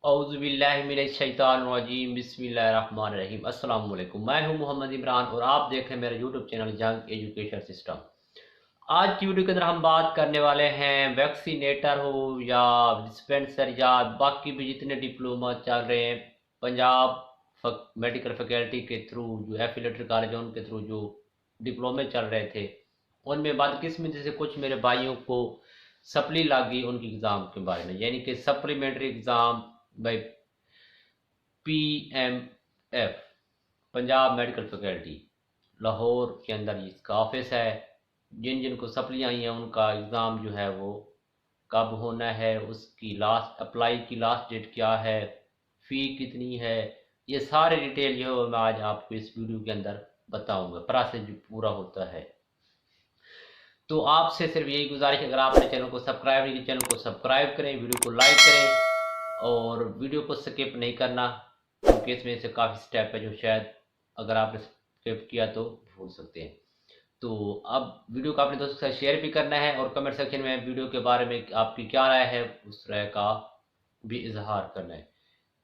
औज़ुबिल्लाहिमिनश्शैतानिर्रजीम बिस्मिल्लाहिर्रहमानिर्रहीम। अस्सलाम वालेकुम। मैं हूं मोहम्मद इमरान और आप देख रहे हैं मेरा यूट्यूब चैनल जंग एजुकेशन सिस्टम। आज की वीडियो के अंदर हम बात करने वाले हैं वैक्सीनेटर हो या डिस्पेंसर या बाकी भी जितने डिप्लोमा चल रहे हैं पंजाब मेडिकल फैकल्टी के थ्रू, जो एफिलेटेड कॉलेज है उनके थ्रू जो डिप्लोमे चल रहे थे, उनमें बदकिस्मती से कुछ मेरे भाइयों को सप्ली लग गई उनकी एग्ज़ाम के बारे में, यानी कि supplementary exam by PMF, Punjab medical faculty Lahore के अंदर इसका ऑफिस है। जिन जिन को सप्लियाँ आई हैं उनका एग्ज़ाम जो है वो कब होना है, उसकी लास्ट अप्लाई की लास्ट डेट क्या है, फ़ी कितनी है, ये सारे डिटेल जो है मैं आज आपको इस वीडियो के अंदर बताऊंगा। प्रोसेस जो पूरा होता है, तो आपसे सिर्फ यही गुजारिश है, अगर आपने चैनल को सब्सक्राइब नहीं किया चैनल को सब्सक्राइब करें, वीडियो को लाइक करें और वीडियो को स्किप नहीं करना, क्योंकि इसमें से काफ़ी स्टेप है जो शायद अगर आपने स्किप किया तो भूल सकते हैं। तो अब वीडियो को अपने दोस्तों के साथ शेयर भी करना है और कमेंट सेक्शन में वीडियो के बारे में आपकी क्या राय है उस राय का भी इजहार करना है।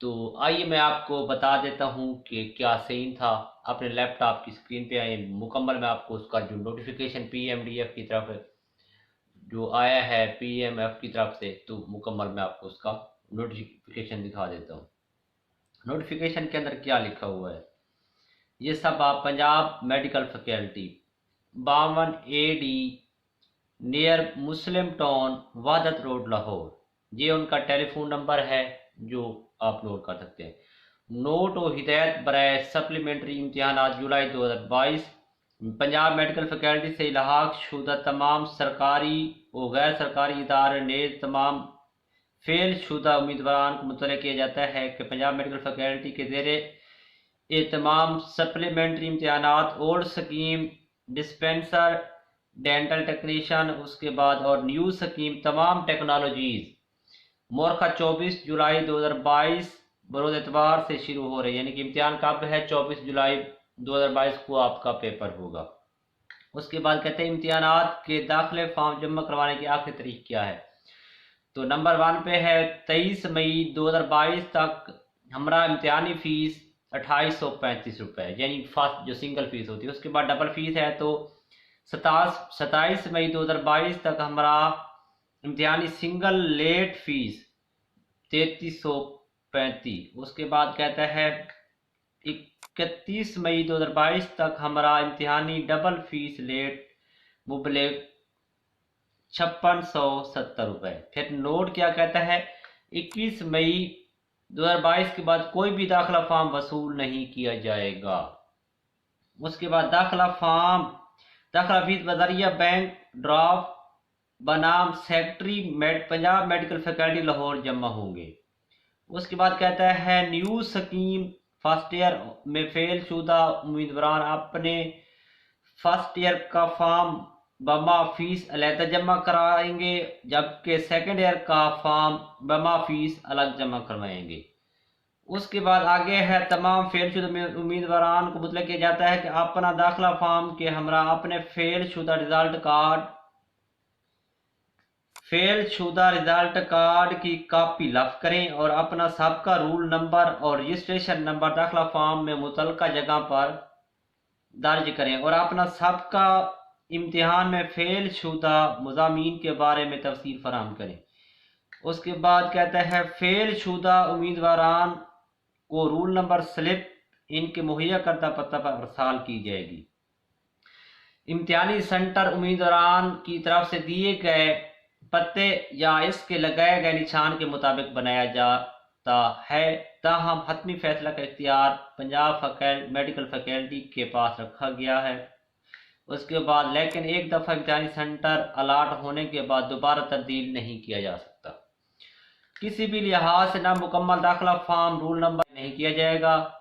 तो आइए मैं आपको बता देता हूँ कि क्या सीन था। अपने लैपटॉप की स्क्रीन पे आए मुकम्मल मैं आपको उसका जो नोटिफिकेशन PMDF की तरफ जो आया है PMF की तरफ से, तो मुकम्मल मैं आपको उसका नोटिफिकेशन दिखा देता हूँ। नोटिफिकेशन के अंदर क्या लिखा हुआ है ये सब आप Punjab medical faculty 52 AD near Muslim Town Wahdat road Lahore, ये उनका टेलीफोन नंबर है जो आप नोट कर सकते हैं। नोट और हिदायत बराए सप्लीमेंट्री इम्तिहान जुलाई 2022 पंजाब मेडिकल फैकल्टी से इलाहाक शुदा तमाम सरकारी और गैर सरकारी इदारे ने तमाम फेल शुदा उम्मीदवारान को मुतल्ला किया जाता है कि पंजाब मेडिकल फैकल्टी के ज़ेरे तमाम सप्लीमेंट्री इम्तिहानात old scheme dispenser dental technician उसके बाद और न्यू स्कीम तमाम टेक्नोलॉजीज मोरखा 24 जुलाई 2022 बरोज़ एतवार से शुरू हो रही है, यानी कि इम्तिहान कब है 24 जुलाई 2022 को आपका पेपर होगा। उसके बाद कहते हैं इम्तिहानात के दाखिले फॉर्म जमा करवाने की आखिरी तारीख क्या है। तो नंबर 1 पे है 23 मई 2022 तक हमारा इम्तिहानी फीस 2835 रुपये, यानी फर्स्ट जो सिंगल फीस होती है। उसके बाद डबल फीस है तो 27 मई 2022 तक हमारा इम्तिहानी सिंगल लेट फीस 3335। उसके बाद कहता है 31 मई 2022 तक हमारा इम्तिहानी डबल फीस लेट मुबले 5670 रुपये। फिर नोट क्या कहता है 21 मई 2022 के बाद कोई भी दाखिला फॉर्म वसूल नहीं किया जाएगा। उसके बाद दाखिला फीस बजरिया बैंक ड्राफ्ट बनाम secretary Punjab medical faculty Lahore जमा होंगे। उसके बाद कहता है न्यू स्कीम फर्स्ट ईयर में फेल शुदा उम्मीदवार अपने फर्स्ट ईयर का फॉर्म बमा फीस अलहदा जमा कराएंगे, जबकि सेकेंड ईयर का फॉर्म बमा फीस अलग जमा करवाएंगे। उसके बाद आगे है तमाम फेलशुदा उम्मीदवारान को मुतल्ला किया जाता है कि अपना दाखिला फॉर्म के हमरा अपने फेलशुदा रिजल्ट कार्ड की कॉपी लफ करें और अपना सबका रूल नंबर और रजिस्ट्रेशन नंबर दाखिला फॉर्म में मुतल्लका जगह पर दर्ज करें और अपना सबका इम्तिहान में फेल शुदा मज़ामीन के बारे में तफसील फराहम करें। उसके बाद कहता है फेल शुदा उम्मीदवारान को रूल नंबर स्लिप इनके मुहैया करदा पता पर अरसाल की जाएगी। इम्तिहानी सेंटर उम्मीदवारान की तरफ से दिए गए पत्ते या इसके लगाए गए निशान के मुताबिक बनाया जाता है, ताहम हतमी फैसला का इख्तियार पंजाब मेडिकल फैकल्टी के पास रखा गया है। उसके बाद लेकिन एक दफ़ा इम्तिहानी सेंटर अलाट होने के बाद दोबारा तब्दील नहीं किया जा सकता। किसी भी लिहाज से नामुकम्मल दाखिला फॉर्म रूल नंबर नहीं किया जाएगा।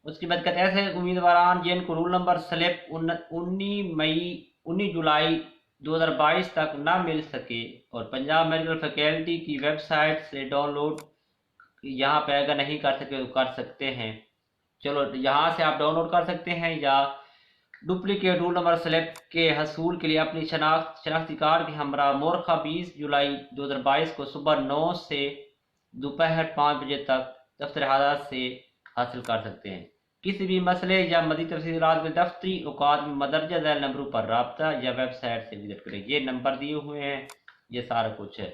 उसके बाद कहते ऐसे उम्मीदवार जिनको रूल नंबर स्लिप 19 जुलाई 2022 तक ना मिल सके और पंजाब मेडिकल फैकल्टी की वेबसाइट से डाउनलोड यहाँ पे अगर नहीं कर सके तो कर सकते हैं। चलो यहाँ से आप डाउनलोड कर सकते हैं या डुप्लीकेट रूल नंबर स्लिप के हसूल के लिए अपनी शनाख्ती कार्ड की हमरा मोरखा 20 जुलाई 2022 को सुबह 9 से दोपहर 5 बजे तक दफ्तर हालात से हासिल कर सकते हैं। किसी भी मसले या मज़ीद तफसीलात में दफ्तरी औकात में मदरजा झैल नंबरों पर राब्ता या वेबसाइट से विजिट करें। ये नंबर दिए हुए हैं, ये सारा कुछ है।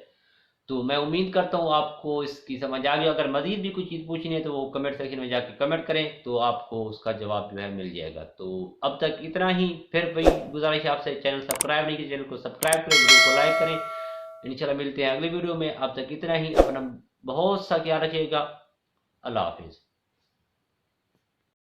तो मैं उम्मीद करता हूँ आपको इसकी समझ आ गई। अगर मज़ीद भी कोई चीज़ पूछनी है तो वो कमेंट सेक्शन में जाके कमेंट करें, तो आपको उसका जवाब जो है मिल जाएगा। तो अब तक इतना ही। फिर वही गुजारिश है आपसे, चैनल सब्सक्राइब नहीं किया चैनल को सब्सक्राइब करें, वीडियो को लाइक करें। इंशाल्लाह मिलते हैं अगली वीडियो में। अब तक इतना ही। अपना बहुत सा ख्याल रखिएगा। अल्लाह हाफिज़।